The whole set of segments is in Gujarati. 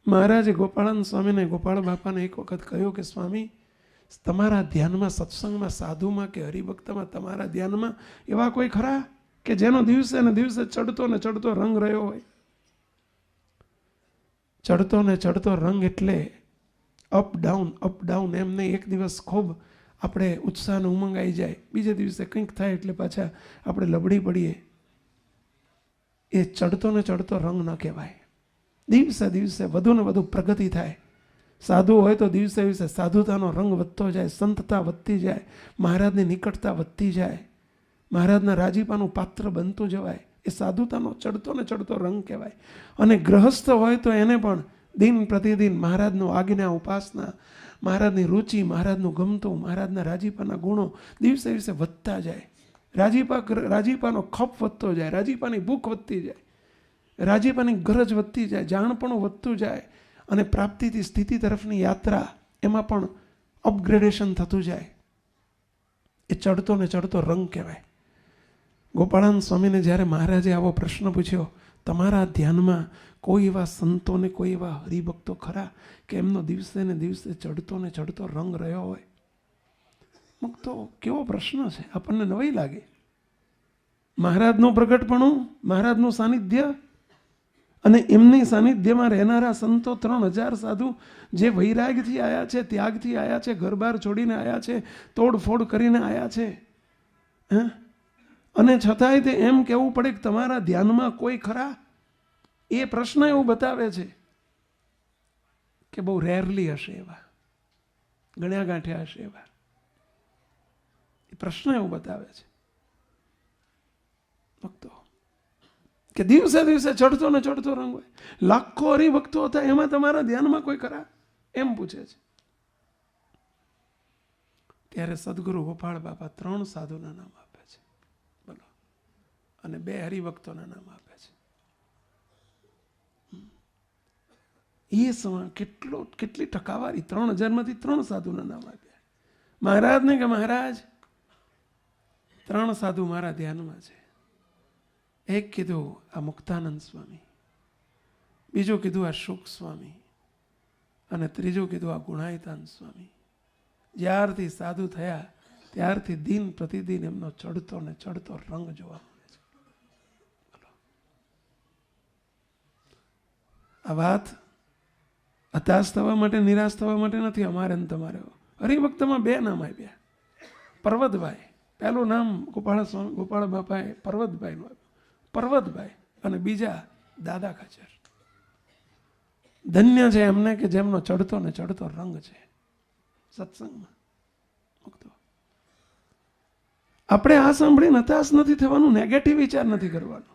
મહારાજે ગોપાળાનંદ સ્વામીને, ગોપાળ બાપાને એક વખત કહ્યું કે સ્વામી, તમારા ધ્યાનમાં, સત્સંગમાં, સાધુમાં કે હરિભક્તમાં, તમારા ધ્યાનમાં એવા કોઈ ખરા કે જેનો દિવસે ને દિવસે ચડતો ને ચડતો રંગ રહ્યો હોય? ચડતો ને ચડતો રંગ એટલે અપ ડાઉન એમ નહીં. એક દિવસ ખૂબ આપણે ઉત્સાહને ઉમંગ આવી જાય, બીજે દિવસે કંઈક થાય એટલે પાછા આપણે લબડી પડીએ. એ ચડતો ને ચડતો રંગ ન કહેવાય. દિવસે દિવસે વધુ ને વધુ પ્રગતિ થાય. સાધુ હોય તો દિવસે દિવસે સાધુતાનો રંગ વધતો જાય, સંતતા વધતી જાય, મહારાજની નિકટતા વધતી જાય, મહારાજના રાજીપાનું પાત્ર બનતું જવાય. એ સાધુતાનો ચડતો ને ચડતો રંગ કહેવાય. અને ગ્રહસ્થ હોય તો એને પણ દિન પ્રતિદિન મહારાજનું આજ્ઞા, ઉપાસના, મહારાજની રુચિ, મહારાજનું ગમતું, મહારાજના રાજીપાના ગુણો દિવસે દિવસે વધતા જાય. રાજીપાનો ખપ વધતો જાય, રાજીપાની ભૂખ વધતી જાય, રાજીપાની ગરજ વધતી જાય, જાણપણું વધતું જાય, અને પ્રાપ્તિથી સ્થિતિ તરફની યાત્રા, એમાં પણ અપગ્રેડેશન થતું જાય. એ ચડતો ને ચડતો રંગ કહેવાય. ગોપાળાનંદ સ્વામીને જ્યારે મહારાજે આવો પ્રશ્ન પૂછ્યો, તમારા ધ્યાનમાં કોઈ એવા સંતો ને કોઈ એવા હરિભક્તો ખરા કે એમનો દિવસે ને દિવસે ચડતો ને ચડતો રંગ રહ્યો હોય? તો કેવો પ્રશ્ન છે, આપણને નવાઈ લાગે. મહારાજનું પ્રગટપણું, મહારાજનું સાનિધ્ય, અને એમની સાનિધ્યમાં રહેનારા સંતો 3000 સાધુ જે વૈરાગથી આવ્યા છે, ત્યાગથી આવ્યા છે, ઘરબાર છોડીને આવ્યા છે, તોડફોડ કરીને આવ્યા છે, અને છતાંય તે એમ કહેવું પડે કે તમારા ધ્યાનમાં કોઈ ખરા? એ પ્રશ્ન એવું બતાવે છે કે બહુ રેરલી હશે એવા, ગણ્યા ગાંઠ્યા હશે એવા. એ પ્રશ્ન એવું બતાવે છે ભક્તો કે દિવસે દિવસે ચડતો ને ચડતો રંગ હોય. લાખો હરિભક્તો હતા, એમાં તમારા ધ્યાનમાં કોઈ ખરા? એમ પૂછે છે. ત્યારે સદગુરુ ગોપાળ બાપા 3 સાધુના નામ આપે છે, બોલો, અને 2 હરિભક્તોના નામ આપે છે. એ સમય કેટલી ટકાવારી! 3000માંથી 3 સાધુના નામ આપ્યા. મહારાજને કે મહારાજ 3 સાધુ મારા ધ્યાનમાં છે. એક કીધું આ મુક્તાનંદ સ્વામી, બીજું કીધું આ શુક સ્વામી, અને ત્રીજું કીધું આ ગુણાયતાન સ્વામી. જ્યારથી સાધુ થયા ત્યારથી દિન પ્રતિદિન એમનો ચડતો ને ચડતો રંગ જોવા મળે છે. આ વાત હતાશ થવા માટે, નિરાશ થવા માટે નથી. અમારે ને તમારે હરિભક્તમાં 2 નામ આપ્યા. પર્વતભાઈ, પહેલું નામ ગોપાળ બાપાએ પર્વતભાઈનું આપ્યું, પર્વતભાઈ, અને બીજા દાદા ખાચર. ધન્ય છે એમને કે જેમનો ચડતો ને ચડતો રંગ છે સત્સંગમાં. આપણે આ સાંભળીને હતાશ નથી થવાનું, નેગેટિવ વિચાર નથી કરવાનો.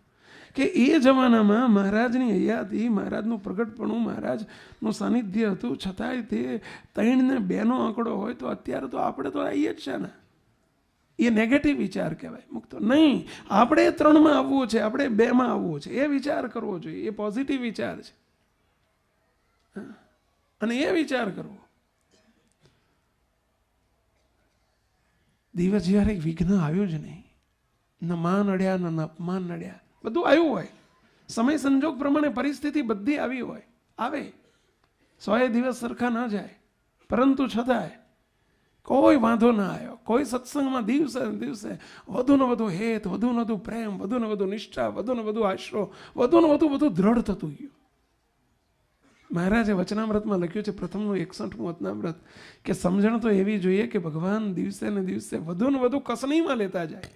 કે એ જમાનામાં મહારાજની હયાતી, મહારાજનું પ્રગટપણું, મહારાજનું સાનિધ્ય હતું, છતાંય તે 3 ને 2 નો આંકડો હોય તો અત્યારે તો આપણે તો આવીએ જ છે ને. એ નેગેટિવ વિચાર કહેવાય. મુક્તો નહીં, આપણે 3માં આવવું છે, આપણે 2માં આવવું છે, એ વિચાર કરવો જોઈએ. એ પોઝિટિવ વિચાર છે, અને એ વિચાર કરવો. દિવસ જ્યારે વિઘ્ન આવ્યું જ નહીં, ન માન નડ્યા, ન અપમાન નડ્યા, બધું આવ્યું હોય. સમય સંજોગ પ્રમાણે પરિસ્થિતિ બધી આવી હોય, આવે. 100 દિવસ સરખા ન જાય, પરંતુ છતાંય કોઈ વાંધો ના આવ્યો. કોઈ સત્સંગમાં દિવસે દિવસે વધુ ને વધુ હેત, વધુ ને વધુ પ્રેમ, વધુ ને વધુ નિષ્ઠા, વધુ ને વધુ આશરો, વધુ ને વધુ બધું દ્રઢ થતું ગયું. મહારાજે વચનામૃતમાં લખ્યું છે, પ્રથમનું 61મું વચનામૃત, કે સમજણ તો એવી જોઈએ કે ભગવાન દિવસે ને દિવસે વધુ ને વધુ કસનીમાં લેતા જાય.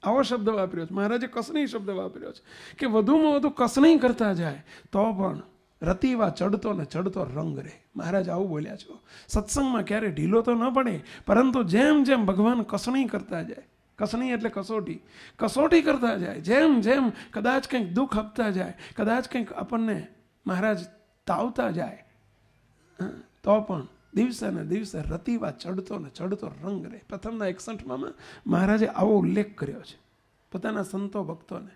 આવો શબ્દ વાપર્યો છે મહારાજે, કસની શબ્દ વાપર્યો છે કે વધુમાં વધુ કસની કરતા જાય તો પણ રતિવા ચડતો ને ચડતો રંગ રહે. મહારાજ આવું બોલ્યા છો. સત્સંગમાં ક્યારે ઢીલો તો ન પડે, પરંતુ જેમ જેમ ભગવાન કસણી કરતા જાય, કસણી એટલે કસોટી, કસોટી કરતા જાય, જેમ જેમ કદાચ કંઈક દુઃખ આપતા જાય, કદાચ કંઈક આપણને મહારાજ તાવતા જાય, તો પણ દિવસે ને દિવસે રતિવા ચડતો ને ચડતો રંગ રહે. પ્રથમના 61માં મહારાજે આવો ઉલ્લેખ કર્યો છે પોતાના સંતો ભક્તોને.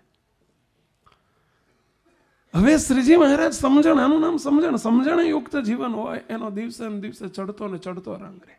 હવે શ્રીજી મહારાજ સમજણ, આનું નામ સમજણ, સમજણ યુક્ત જીવન હોય એનો દિવસે ને દિવસે ચડતો ને ચડતો રંગ રહે.